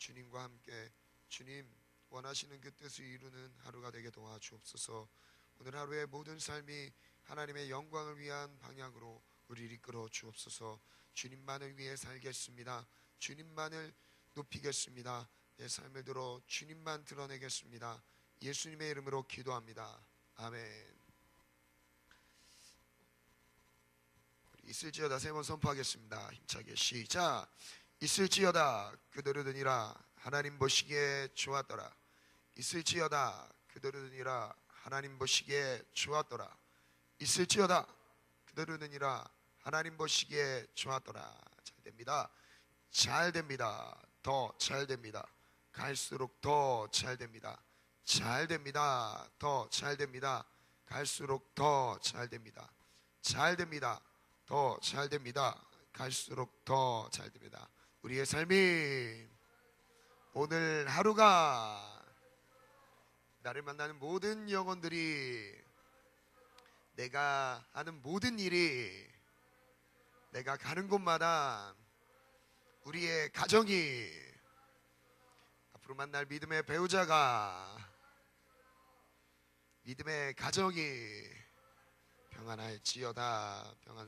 주님과 함께 주님 원하시는 그 뜻을 이루는 하루가 되게 도와주옵소서. 오늘 하루의 모든 삶이 하나님의 영광을 위한 방향으로 우리를 이끌어 주옵소서. 주님만을 위해 살겠습니다. 주님만을 높이겠습니다. 내 삶을 들어 주님만 드러내겠습니다. 예수님의 이름으로 기도합니다. 아멘. 있을지어다 세 번 선포하겠습니다. 힘차게 시작. 있을지어다 그대로되니라 하나님 보시기에 좋았더라. 있을지어다 그대로되니라 하나님 보시기에 좋았더라. 있을지어다 그대로되니라 하나님 보시기에 좋았더라. 잘 됩니다. 잘 됩니다. 더 잘 됩니다. 갈수록 더 잘 됩니다. 잘 됩니다. 더 잘 됩니다. 갈수록 더 잘 됩니다. 잘 됩니다. 더 잘 됩니다. 갈수록 더 잘 됩니다. 우리의 삶이 오늘 하루가 나를 만나는 모든 영혼들이 내가 하는 모든 일이 내가 가는 곳마다 우리의 가정이 앞으로 만날 믿음의 배우자가 믿음의 가정이 평안할지어다. 평안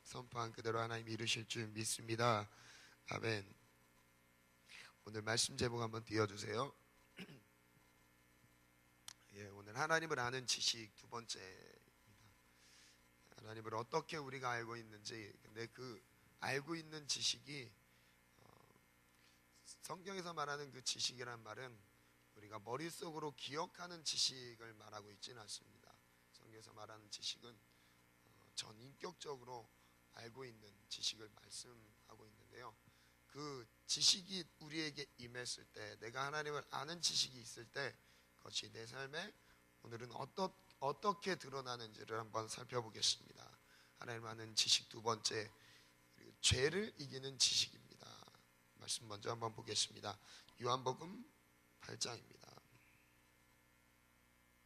선포한 그대로 하나님 이루실 줄 믿습니다. 아멘. 오늘 말씀 제목 한번 띄워주세요. 예, 오늘 하나님을 아는 지식 두 번째입니다. 하나님을 어떻게 우리가 알고 있는지. 근데 그 알고 있는 지식이 성경에서 말하는 그 지식이란 말은 우리가 머릿속으로 기억하는 지식을 말하고 있지는 않습니다. 성경에서 말하는 지식은 전인격적으로 알고 있는 지식을 말씀하고 있는데요. 그 지식이 우리에게 임했을 때, 내가 하나님을 아는 지식이 있을 때 그것이 내 삶에 오늘은 어떻게 드러나는지를 한번 살펴보겠습니다. 하나님 아는 지식 두 번째, 그리고 죄를 이기는 지식입니다. 말씀 먼저 한번 보겠습니다. 요한복음 8장입니다.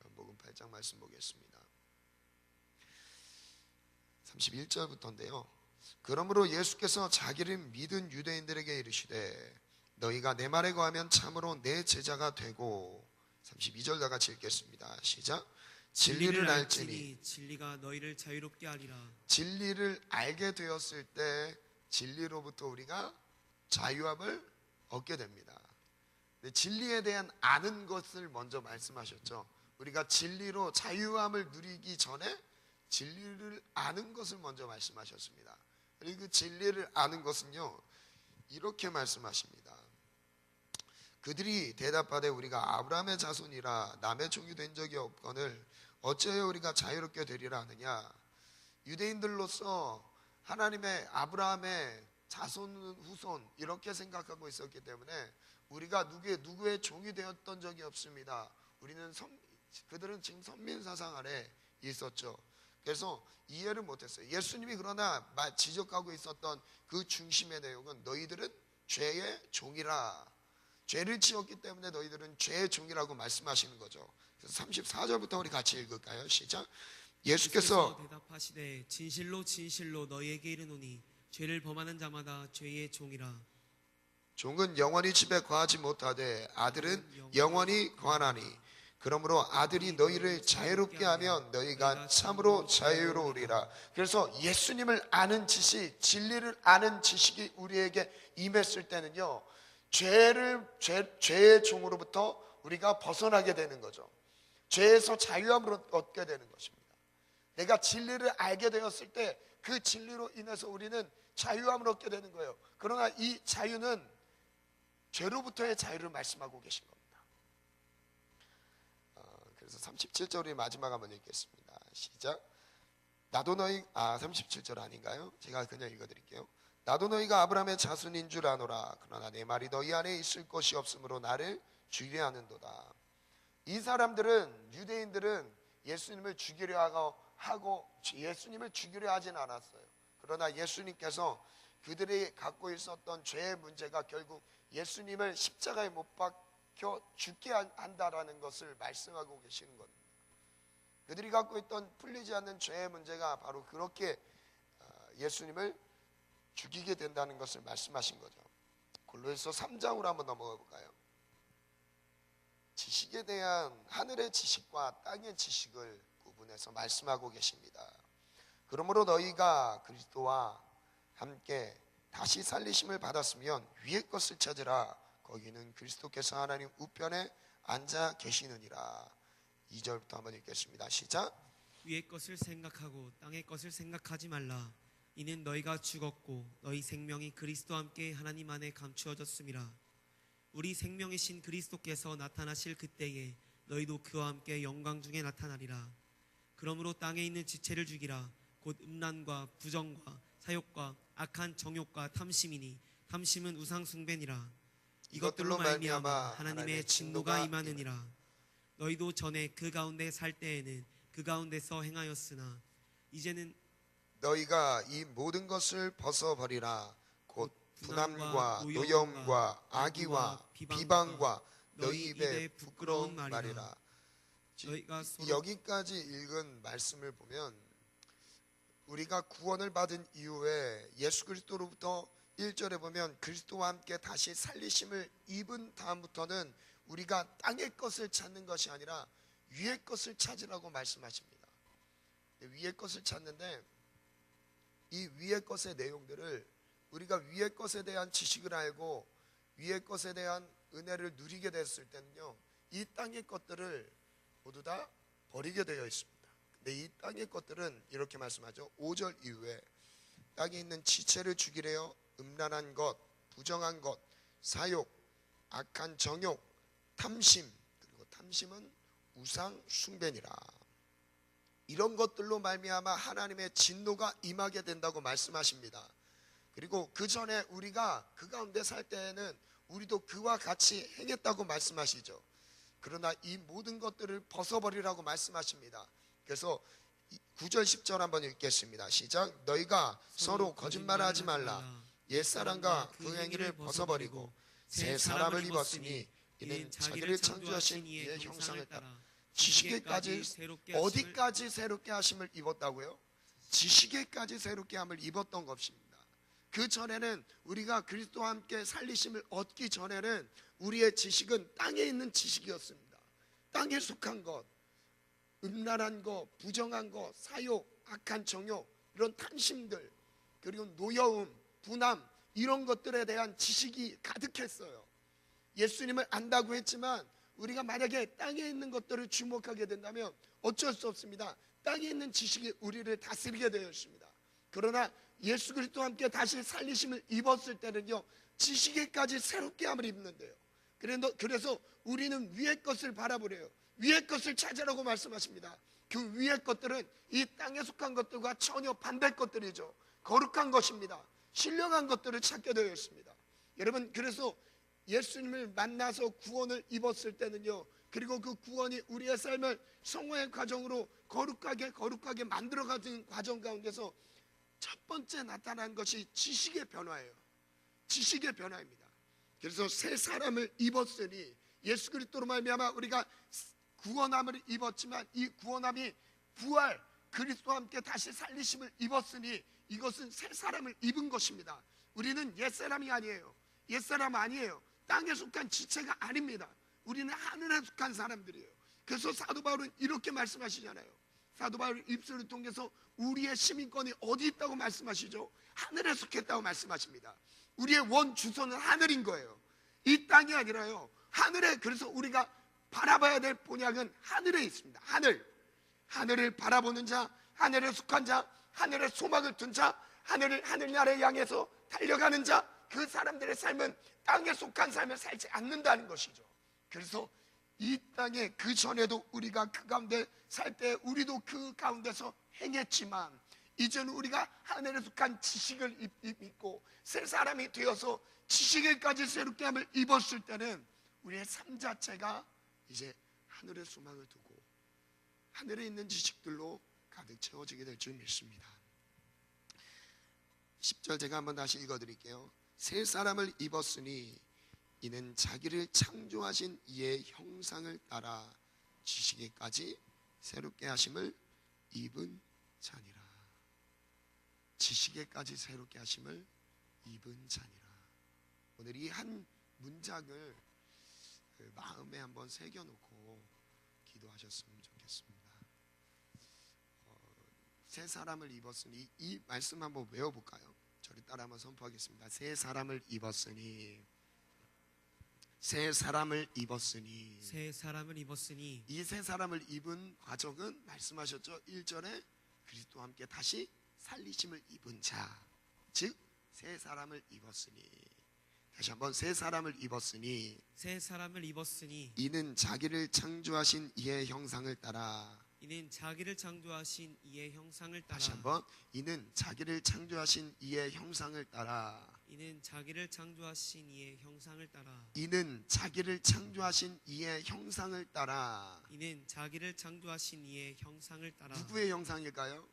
요한복음 8장 말씀 보겠습니다. 31절부터인데요. 그러므로 예수께서 자기를 믿은 유대인들에게 이르시되 너희가 내 말에 거하면 참으로 내 제자가 되고. 32절 다 같이 읽겠습니다. 시작. 진리를 알지니 진리가 너희를 자유롭게 하리라. 진리를 알게 되었을 때 진리로부터 우리가 자유함을 얻게 됩니다. 진리에 대한 아는 것을 먼저 말씀하셨죠. 우리가 진리로 자유함을 누리기 전에 진리를 아는 것을 먼저 말씀하셨습니다. 그리고 그 진리를 아는 것은요, 이렇게 말씀하십니다. 그들이 대답하되 우리가 아브라함의 자손이라 남의 종이 된 적이 없거늘 어찌하여 우리가 자유롭게 되리라 하느냐. 유대인들로서 하나님의 아브라함의 자손 후손 이렇게 생각하고 있었기 때문에 우리가 누구의 종이 되었던 적이 없습니다. 그들은 지금 선민 사상 아래 있었죠. 그래서 이해를 못했어요. 예수님이 그러나 지적하고 있었던 그 중심의 내용은 너희들은 죄의 종이라. 죄를 지었기 때문에 너희들은 죄의 종이라고 말씀하시는 거죠. 그래서 34절부터 우리 같이 읽을까요? 시작. 예수께서 대답하시되 진실로 진실로 너희에게 이르노니 죄를 범하는 자마다 죄의 종이라. 종은 영원히 집에 거하지 못하되 아들은 영원히 거하나니 그러므로 아들이 너희를 자유롭게 하면 너희가 참으로 자유로우리라. 그래서 예수님을 아는 지식, 진리를 아는 지식이 우리에게 임했을 때는요, 죄의 종으로부터 우리가 벗어나게 되는 거죠. 죄에서 자유함을 얻게 되는 것입니다. 내가 진리를 알게 되었을 때 그 진리로 인해서 우리는 자유함을 얻게 되는 거예요. 그러나 이 자유는 죄로부터의 자유를 말씀하고 계신 겁니다. 그래서 37절 우리 마지막 한번 읽겠습니다. 시작. 37절 아닌가요? 제가 그냥 읽어드릴게요. 나도 너희가 아브라함의 자손인 줄 아노라. 그러나 내 말이 너희 안에 있을 것이 없으므로 나를 죽이려 하는도다. 이 사람들은, 유대인들은 예수님을 죽이려 하고 예수님을 죽이려 하진 않았어요. 그러나 예수님께서 그들이 갖고 있었던 죄의 문제가 결국 예수님을 십자가에 못 박혀 죽게 한다라는 것을 말씀하고 계시는 겁니다. 그들이 갖고 있던 풀리지 않는 죄의 문제가 바로 그렇게 예수님을 죽이게 된다는 것을 말씀하신 거죠. 골로새서 3장으로 한번 넘어가 볼까요? 지식에 대한 하늘의 지식과 땅의 지식을 구분해서 말씀하고 계십니다. 그러므로 너희가 그리스도와 함께 다시 살리심을 받았으면 위의 것을 찾으라. 거기는 그리스도께서 하나님 우편에 앉아 계시느니라. 2절부터 한번 읽겠습니다. 시작. 위의 것을 생각하고 땅의 것을 생각하지 말라. 이는 너희가 죽었고 너희 생명이 그리스도와 함께 하나님 안에 감추어졌음이라. 우리 생명이신 그리스도께서 나타나실 그때에 너희도 그와 함께 영광 중에 나타나리라. 그러므로 땅에 있는 지체를 죽이라. 곧 음란과 부정과 사욕과 악한 정욕과 탐심이니 탐심은 우상 숭배니라. 이것들로 말미암아 하나님의 진노가 임하느니라. 너희도 전에 그 가운데 살 때에는 그 가운데서 행하였으나 이제는 너희가 이 모든 것을 벗어버리라. 곧 분함과 노여움과 악의와 비방과 너희 입에 부끄러운 말이라. 너희가 서로 여기까지 읽은 말씀을 보면 우리가 구원을 받은 이후에 예수 그리스도로부터 1절에 보면 그리스도와 함께 다시 살리심을 입은 다음부터는 우리가 땅의 것을 찾는 것이 아니라 위의 것을 찾으라고 말씀하십니다. 위의 것을 찾는데 이 위의 것의 내용들을 우리가 위의 것에 대한 지식을 알고 위의 것에 대한 은혜를 누리게 됐을 때는요, 이 땅의 것들을 모두 다 버리게 되어 있습니다. 근데 이 땅의 것들은 이렇게 말씀하죠. 5절 이후에 땅에 있는 지체를 죽이래요. 음란한 것, 부정한 것, 사욕, 악한 정욕, 탐심, 그리고 탐심은 우상 숭배니라. 이런 것들로 말미암아 하나님의 진노가 임하게 된다고 말씀하십니다. 그리고 그 전에 우리가 그 가운데 살 때에는 우리도 그와 같이 행했다고 말씀하시죠. 그러나 이 모든 것들을 벗어버리라고 말씀하십니다. 그래서 9절 10절 한번 읽겠습니다. 시작. 너희가 서로 거짓말하지 말라. 옛사람과 그 행위를 벗어버리고 새 사람을 입었으니 이는 자기를 창조하신 이의 형상을 따라 지식에까지 어디까지 새롭게 하심을 입었다고요? 지식에까지 새롭게 함을 입었던 것입니다. 그 전에는 우리가 그리스도와 함께 살리심을 얻기 전에는 우리의 지식은 땅에 있는 지식이었습니다. 땅에 속한 것, 음란한 것, 부정한 것, 사욕, 악한 정욕, 이런 탐심들, 그리고 노여움, 분함, 이런 것들에 대한 지식이 가득했어요. 예수님을 안다고 했지만 우리가 만약에 땅에 있는 것들을 주목하게 된다면 어쩔 수 없습니다. 땅에 있는 지식이 우리를 다스리게 되어 있습니다. 그러나 예수 그리스도와 함께 다시 살리심을 입었을 때는요, 지식에까지 새롭게 함을 입는데요. 그래서 우리는 위의 것을 바라보래요. 위의 것을 찾으라고 말씀하십니다. 그 위의 것들은 이 땅에 속한 것들과 전혀 반대 것들이죠. 거룩한 것입니다. 신령한 것들을 찾게 되어 있습니다. 여러분, 그래서 예수님을 만나서 구원을 입었을 때는요, 그리고 그 구원이 우리의 삶을 성화의 과정으로 거룩하게 만들어가는 과정 가운데서 첫 번째 나타난 것이 지식의 변화예요. 지식의 변화입니다. 그래서 새 사람을 입었으니 예수 그리스도로 말미암아 우리가 구원함을 입었지만 이 구원함이 부활 그리스도와 함께 다시 살리심을 입었으니 이것은 새 사람을 입은 것입니다. 우리는 옛사람이 아니에요. 옛사람 아니에요. 땅에 속한 지체가 아닙니다. 우리는 하늘에 속한 사람들이에요. 그래서 사도 바울은 이렇게 말씀하시잖아요. 사도 바울 입술을 통해서 우리의 시민권이 어디 있다고 말씀하시죠? 하늘에 속했다고 말씀하십니다. 우리의 원 주소는 하늘인 거예요. 이 땅이 아니라요, 하늘에. 그래서 우리가 바라봐야 될 본향은 하늘에 있습니다. 하늘을 바라보는 자, 하늘에 속한 자, 하늘에 소망을 둔 자, 하늘나라를 향해서 달려가는 자, 그 사람들의 삶은 땅에 속한 삶을 살지 않는다는 것이죠. 그래서 이 땅에 그 전에도 우리가 그 가운데 살 때 우리도 그 가운데서 행했지만 이제는 우리가 하늘에 속한 지식을 입고 새 사람이 되어서 지식에까지 새롭게 함을 입었을 때는 우리의 삶 자체가 이제 하늘의 소망을 두고 하늘에 있는 지식들로 가득 채워지게 될 줄 믿습니다. 10절 제가 한번 다시 읽어드릴게요. 새 사람을 입었으니 이는 자기를 창조하신 이의 형상을 따라 지식에까지 새롭게 하심을 입은 자니라. 지식에까지 새롭게 하심을 입은 자니라. 오늘 이 한 문장을 마음에 한번 새겨놓고 기도하셨으면 좋겠습니다. 새 사람을 입었으니, 이 말씀 한번 외워볼까요? 저를 따라 한번 선포하겠습니다. 새 사람을 입었으니, 새 사람을 입었으니. 새 사람을 입었으니. 이 새 사람을 입은 과정은 말씀하셨죠. 1절에 그리스도와 함께 다시 살리심을 입은 자, 즉 새 사람을 입었으니. 다시 한번, 새 사람을 입었으니. 새 사람을 입었으니. 이는 자기를 창조하신 이의 형상을 따라. 이는 자기를 창조하신 이의 형상을 따라. 다시 한번, 이는 자기를 창조하신 이의 형상을 따라. 이는 자기를 창조하신 이의 형상을 따라. 이는 자기를 창조하신 이의 형상을 따라. 이는 자기를 창조하신 이의 형상을 따라. 누구의 형상일까요?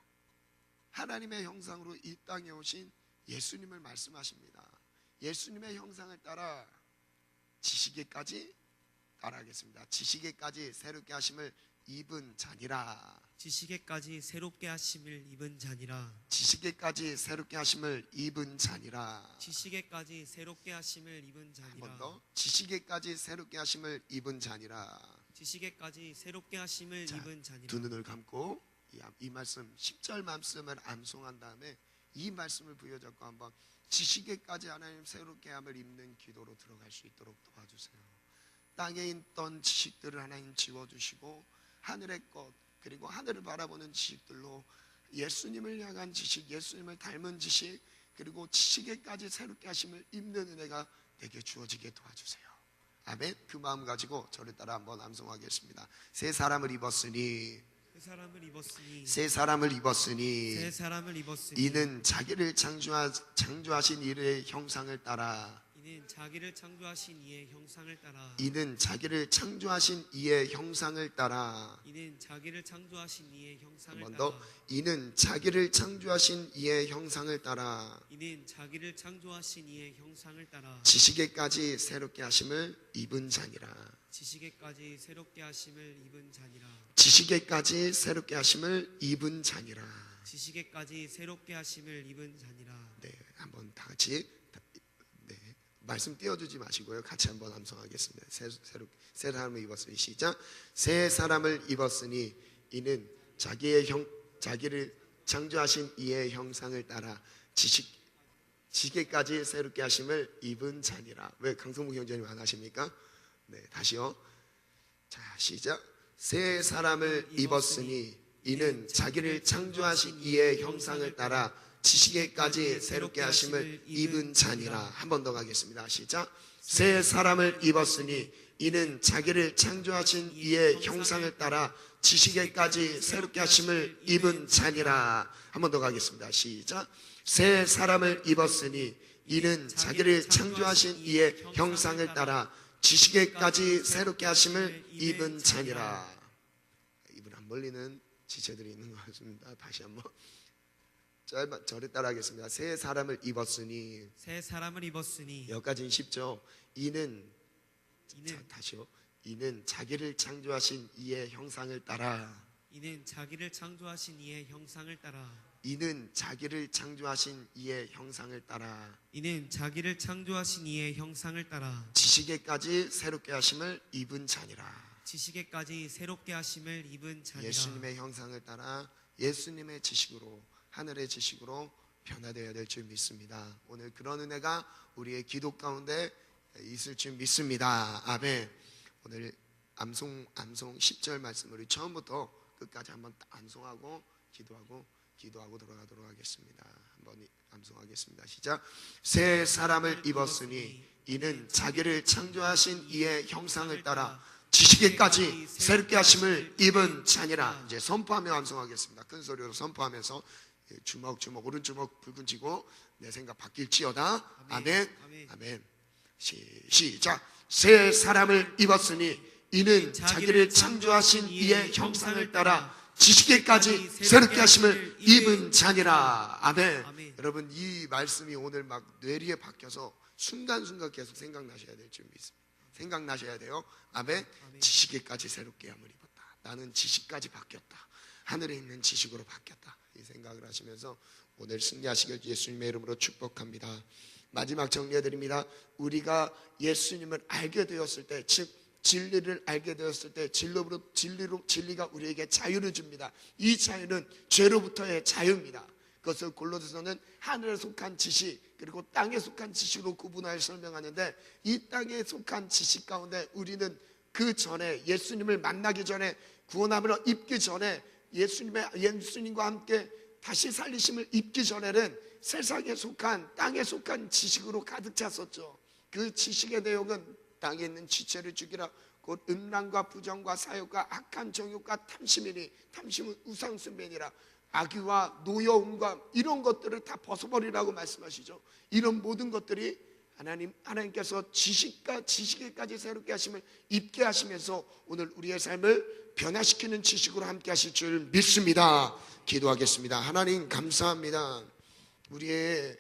하나님의 형상으로 이 땅에 오신 예수님을 말씀하십니다. 예수님의 형상을 따라 지식에까지 따라하겠습니다. 지식에까지 새롭게 하심을 입은 자니라. 지식에까지 새롭게 하심을 입은 자니라. 지식에까지 새롭게 하심을 입은 자니라. 지식에까지 새롭게 하심을 입은 한 자니라. 번 더. 지식에까지 새롭게 하심을 입은 자니라. 지식에까지 새롭게 하심을 자, 입은 자니라. 두 눈을 감고 이 말씀 10절 말씀을 암송한 다음에 이 말씀을 부여잡고 한번 지식에까지 하나님 새롭게 함을 입는 기도로 들어갈 수 있도록 도와주세요. 땅에 있던 지식들을 하나님 지워주시고 하늘의 것, 그리고 하늘을 바라보는 지식들로 예수님을 향한 지식, 예수님을 닮은 지식, 그리고 지식에까지 새롭게 하심을 입는 은혜가 내게 주어지게 도와주세요. 아멘. 그 마음 가지고 저를 따라 한번 암송하겠습니다. 새 사람을 입었으니. 새 사람을 입었으니. 새 사람을 입었으니. 새 사람을 입었으니. 이는 자기를 창조하신 이의 형상을 따라. 이는 자기를 창조하신 이의 형상을 따라. 이는 자기를 창조하신 이의 형상을 따라. 이는 자기를 창조하신 이의 형상을 한 번 따라. 더. 이는 자기를 창조하신 이의 형상을 따라. 이는 자기를 창조하신 이의 형상을 따라. 지식에까지 새롭게 하심을 입은 자니라. 지식에까지 새롭게 하심을 입은 자니라. 지식에까지 새롭게 하심을 입은 자니라. 지식에까지 새롭게 하심을 입은 자니라. 네, 한번 다 같이. 네, 말씀 띄워주지 마시고요. 같이 한번 암송하겠습니다. 새 사람을 입었으니. 시작. 새 사람을 입었으니 이는 자기를 창조하신 이의 형상을 따라 지식에까지 새롭게 하심을 입은 자니라. 왜 강성무 형제님 안 하십니까? 네, 다시요. 자, 시작. 새 사람을 입었으니 이는 자기를 창조하신 이의 형상을 따라 지식에까지 새롭게 하심을 입은 자니라. 한 번 더 가겠습니다. 시작. 새 사람을 입었으니 이는 자기를 창조하신 이의 형상을 따라 지식에까지 새롭게 하심을 입은 자니라. 한 번 더 가겠습니다. 시작. 새 사람을 입었으니 이는 자기를 창조하신 이의 형상을 따라 지식에까지 새롭게 하심을 입은 자니라. 입을 안 벌리는 지체들이 있는 것 같습니다. 다시 한번 저를 따라하겠습니다. 새 사람을 입었으니. 새 사람을 입었으니. 여기까지는 쉽죠. 다시요. 이는 자기를 창조하신 이의 형상을 따라. 이는 자기를 창조하신 이의 형상을 따라. 이는 자기를 창조하신 이의 형상을 따라. 이는 자기를 창조하신 이의 형상을 따라 지식에까지 새롭게 하심을 입은 자니라. 지식에까지 새롭게 하심을 입은 자니라. 예수님의 형상을 따라 예수님의 지식으로, 하늘의 지식으로 변화되어야 될 줄 믿습니다. 오늘 그런 은혜가 우리의 기도 가운데 있을 줄 믿습니다. 아멘. 오늘 암송 10절 말씀 우리 처음부터 끝까지 한번 암송하고 기도하고 돌아가도록 하겠습니다. 한번 암송하겠습니다. 시작. 새 사람을 입었으니 이는 자기를 창조하신 이의 형상을 따라 지식에까지 새롭게 하심을 입은 자니라. 이제 선포하며 암송하겠습니다. 큰 소리로 선포하면서 주먹 오른주먹 붉은 쥐고 내 생각 바뀔지어다. 아멘. 아멘. 시작. 새 사람을 입었으니 이는 자기를 창조하신 이의 형상을 따라 지식에까지 새롭게 하심을 입은 자니라. 아멘. 여러분, 이 말씀이 오늘 막 뇌리에 박혀서 순간순간 계속 생각나셔야 될 줄 믿습니다. 생각나셔야 돼요. 아멘. 지식에까지 새롭게 함을 입었다. 나는 지식까지 바뀌었다. 하늘에 있는 지식으로 바뀌었다. 이 생각을 하시면서 오늘 승리하시길 예수님의 이름으로 축복합니다. 마지막 정리해드립니다. 우리가 예수님을 알게 되었을 때, 즉 진리를 알게 되었을 때 진리가 우리에게 자유를 줍니다. 이 자유는 죄로부터의 자유입니다. 그것을 골로새서는 하늘에 속한 지식 그리고 땅에 속한 지식으로 구분하여 설명하는데, 이 땅에 속한 지식 가운데 우리는 그 전에 예수님을 만나기 전에, 구원함을 입기 전에, 예수님과 함께 다시 살리심을 입기 전에는 세상에 속한, 땅에 속한 지식으로 가득 찼었죠. 그 지식의 내용은 땅에 있는 지체를 죽이라, 곧 음란과 부정과 사욕과 악한 정욕과 탐심이니 탐심은 우상숭배니라. 악의와 노여움과 이런 것들을 다 벗어버리라고 말씀하시죠. 이런 모든 것들이 하나님께서 지식에까지 새롭게 하심을 입게 하시면서 오늘 우리의 삶을 변화시키는 지식으로 함께 하실 줄 믿습니다. 기도하겠습니다. 하나님 감사합니다. 우리의